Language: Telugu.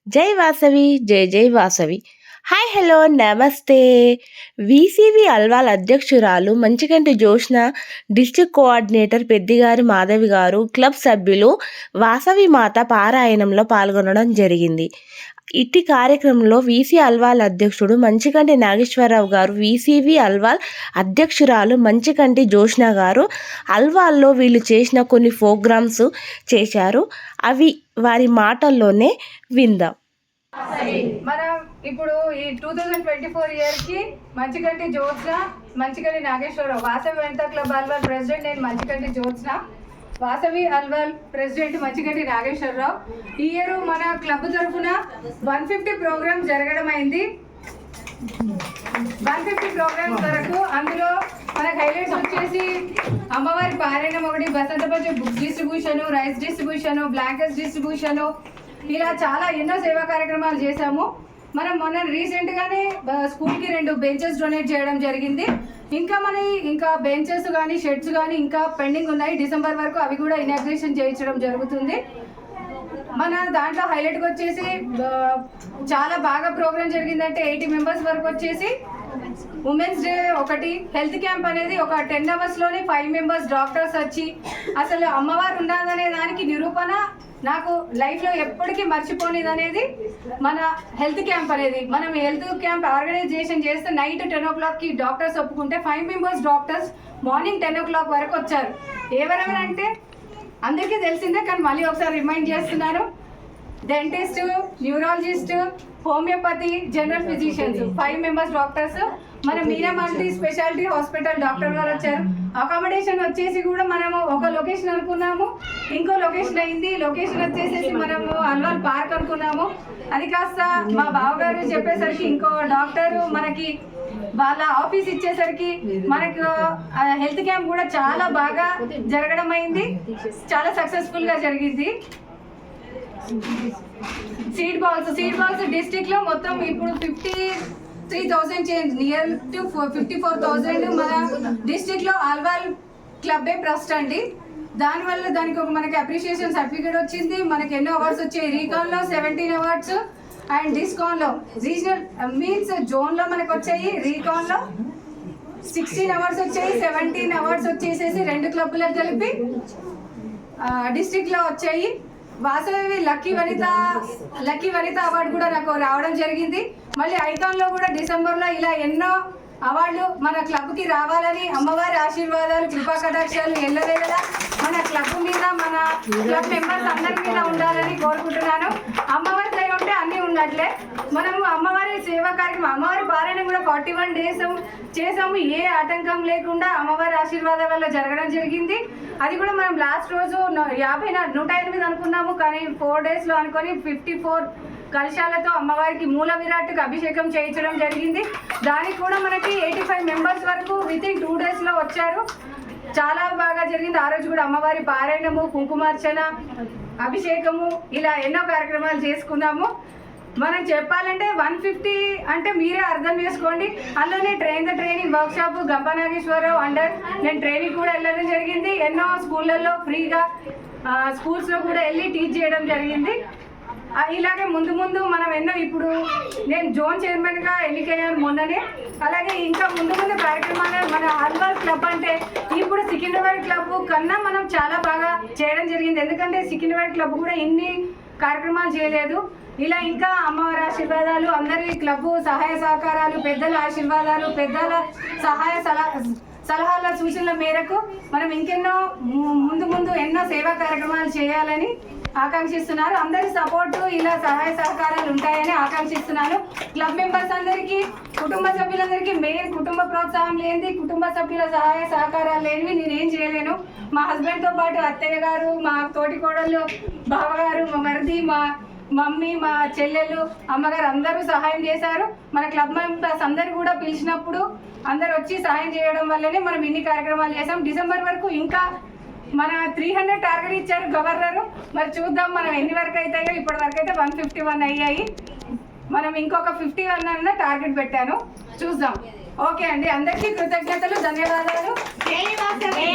జై వాసవి జై జై వాసవి. హాయ్ హలో నమస్తే. వీసీవీ అల్వాల్ అధ్యక్షురాలు మంచికంటి జోష్న, డిస్ట్రిక్ట్ కోఆర్డినేటర్ పెద్దిగారి మాధవి గారు, క్లబ్ సభ్యులు వాసవి మాత పారాయణంలో పాల్గొనడం జరిగింది. ఇట్టి కార్యక్రమంలో వీసీ అల్వాల్ అధ్యక్షుడు మంచికంటి నాగేశ్వరరావు గారు, వీసీవీ అల్వాల్ అధ్యక్షురాలు మంచికంటి జోష్న గారు అల్వాల్లో వీళ్ళు చేసిన కొన్ని ప్రోగ్రామ్స్ చేశారు. అవి వారి మాటల్లోనే విందాం. మనం ఇప్పుడు ఈ 2024 ఇయర్కి మంచికంటి జ్యోత్స్న, మంచికంటి నాగేశ్వరరావు, వాసవి వనితా క్లబ్ అల్వాల్ ప్రెసిడెంట్ నేను మంచికంటి జ్యోత్స్న, వాసవి అల్వాల్ ప్రెసిడెంట్ మంచికంటి నాగేశ్వరరావు. ఈ ఇయర్ మన క్లబ్ తరఫున 150 ప్రోగ్రామ్స్ జరగడం అయింది. 150 ప్రోగ్రామ్స్ వరకు అందులో మనకు హైలైట్స్ వచ్చేసి అమ్మవారి పారాయణం ఒకటి, Basanta Panchami book distribution, rice distribution, blankets distribution, ఇలా చాలా ఎన్నో సేవా కార్యక్రమాలు చేశాము. మనం మొన్న రీసెంట్గానే స్కూల్కి 2 బెంచెస్ డొనేట్ చేయడం జరిగింది. ఇంకా బెంచెస్ కానీ షెడ్స్ కానీ ఇంకా పెండింగ్ ఉన్నాయి. డిసెంబర్ వరకు అవి కూడా ఇనాగ్రేషన్ చేయించడం జరుగుతుంది. మన దాంట్లో హైలైట్గా వచ్చేసి చాలా బాగా ప్రోగ్రామ్ జరిగిందంటే 80 మెంబర్స్ వరకు వచ్చేసి ఉమెన్స్ డే ఒకటి, హెల్త్ క్యాంప్ అనేది ఒక 10 అవర్స్లోనే 5 మెంబర్స్ డాక్టర్స్ వచ్చి అసలు అమ్మవారు ఉన్నదనే దానికి నిరూపణ నాకు లైఫ్లో ఎప్పటికీ మర్చిపోనిది అనేది మన హెల్త్ క్యాంప్ అనేది. మనం హెల్త్ క్యాంప్ ఆర్గనైజేషన్ చేస్తే నైట్ 10 o'clockకి డాక్టర్స్ ఒప్పుకుంటే 5 మెంబర్స్ డాక్టర్స్ మార్నింగ్ 10 o'clock వరకు వచ్చారు. ఎవరెవరంటే అందరికీ తెలిసిందే కానీ మళ్ళీ ఒకసారి రిమైండ్ చేస్తున్నాను. Dentist, neurologist, homeopathy, general physicians 5 members doctors. మన మీరా మల్టీ స్పెషాలిటీ హాస్పిటల్ డాక్టర్ గారు వచ్చారు. అకామిడేషన్ వచ్చేసి కూడా మనము ఒక లొకేషన్ అనుకున్నాము, ఇంకో లొకేషన్ అయింది. లొకేషన్ వచ్చేసేసి మనము అల్వాల్ పార్క్ అనుకున్నాము. అది కాస్త మా బావగారు చెప్పేసరికి ఇంకో డాక్టరు మనకి వాళ్ళ ఆఫీస్ ఇచ్చేసరికి మనకు హెల్త్ క్యాంప్ కూడా చాలా బాగా జరగడం అయింది, చాలా సక్సెస్ఫుల్గా జరిగింది. సీడ్ బాల్స్ డిస్ట్రిక్ట్ లో మొత్తం ఇప్పుడు 53,000 చేంజ్, నియర్ టు 54,000 మన డిస్ట్రిక్ట్ లో అల్వాల్ క్లబ్బే ట్రస్ట్ అండి. దానివల్ల దానికి ఒక మనకి అప్రిషియేషన్ సర్టిఫికేట్ వచ్చింది. మనకి ఎన్నో అవార్డ్స్ వచ్చాయి. రీకాన్ లో 17 అవార్డ్స్ అండ్ డిస్కాన్ లో రీజనల్ మీన్స్ జోన్ లో మనకు వచ్చాయి. రీకాన్ లో 16 అవార్డ్స్ వచ్చాయి. 17 అవార్డ్స్ వచ్చేసేసి 2 క్లబ్లకు కలిపి డిస్ట్రిక్ట్ లో వచ్చాయి. వాసవి లక్కీ వనిత అవార్డు కూడా నాకు రావడం జరిగింది. మళ్ళీ ఐకాన్లో కూడా డిసెంబర్లో ఇలా ఎన్నో అవార్డులు మన క్లబ్కి రావాలని అమ్మవారి ఆశీర్వాదాలు, కృపా కటాక్షాలు ఎల్లవేళలా మన క్లబ్ మీద, మన క్లబ్ మెంబర్స్ అందరి మీద ఉండాలని కోరుకుంటున్నాను. అమ్మవారి దయ ఉంటే అన్నీ ఉన్నట్లే. మనము అమ్మవారి సేవా కార్యక్రమం, అమ్మవారి పారాయణం కూడా 41 days చేసాము. ఏ ఆటంకం లేకుండా అమ్మవారి ఆశీర్వాదం వల్ల జరగడం జరిగింది. అది కూడా మనం లాస్ట్ రోజు 108 అనుకున్నాము కానీ 4 daysలో అనుకొని 54 కలశాలతో అమ్మవారికి మూల విరాట్కి అభిషేకం చేయించడం జరిగింది. దానికి కూడా మనకి 85 మెంబర్స్ వరకు వితిన్ 2 daysలో వచ్చారు. చాలా బాగా జరిగింది. ఆ రోజు కూడా అమ్మవారి పారాయణము, కుంకుమార్చన, అభిషేకము ఇలా ఎన్నో కార్యక్రమాలు చేసుకున్నాము. మనం చెప్పాలంటే 150 అంటే మీరే అర్థం చేసుకోండి. అందులోనే training workshop Gampa Nageswara Rao under నేను ట్రైనింగ్ కూడా వెళ్ళడం జరిగింది. ఎన్నో స్కూళ్ళల్లో ఫ్రీగా స్కూల్స్లో కూడా వెళ్ళి టీచ్ చేయడం జరిగింది. ఇలాగే ముందు మనం ఎన్నో, ఇప్పుడు నేను జోన్ చైర్మన్గా ఎన్నికయ్యాను మొన్ననే. అలాగే ఇంకా ముందు కార్యక్రమాలు మన అల్వాల్ క్లబ్ అంటే ఇప్పుడు సికింద్రాబాద్ క్లబ్ కన్నా మనం చాలా బాగా చేయడం జరిగింది. ఎందుకంటే సికింద్రాబాద్ క్లబ్ కూడా ఇన్ని కార్యక్రమాలు చేయలేదు. ఇలా ఇంకా అమ్మవారి ఆశీర్వాదాలు, అందరి క్లబ్ సహాయ సహకారాలు, పెద్దల ఆశీర్వాదాలు, పెద్దల సహాయ సలహాల సూచనల మేరకు మనం ఇంకెన్నో ముందు ఎన్నో సేవా కార్యక్రమాలు చేయాలని ఆకాంక్షిస్తున్నారు. అందరి సపోర్టు, ఇలా సహాయ సహకారాలు ఉంటాయని ఆకాంక్షిస్తున్నాను. క్లబ్ మెంబర్స్ అందరికీ, కుటుంబ సభ్యులందరికీ మెయిన్ కుటుంబ ప్రోత్సాహం లేనిది, కుటుంబ సభ్యుల సహాయ సహకారాలు లేనివి నేనేం చేయలేను. మా హస్బెండ్తో పాటు అత్తయ్య గారు, మా తోటి కోడళ్ళు, బావగారు, మా మరిది, మా మమ్మీ, మా చెల్లెళ్ళు, అమ్మగారు అందరూ సహాయం చేశారు. మన క్లబ్ మెంబర్స్ అందరు కూడా పిలిచినప్పుడు అందరు వచ్చి సహాయం చేయడం వల్లనే మనం ఇన్ని కార్యక్రమాలు చేసాం. డిసెంబర్ వరకు ఇంకా మన 300 టార్గెట్ ఇచ్చారు గవర్నరు. మరి చూద్దాం మనం ఎన్ని వరకు అవుతాయో. ఇప్పటి వరకు అయితే 151 అయ్యాయి. మనం ఇంకొక 51 అన్న టార్గెట్ పెట్టాను, చూద్దాం. ఓకే అండి, అందరికీ కృతజ్ఞతలు, ధన్యవాదాలు. జై వాసవి.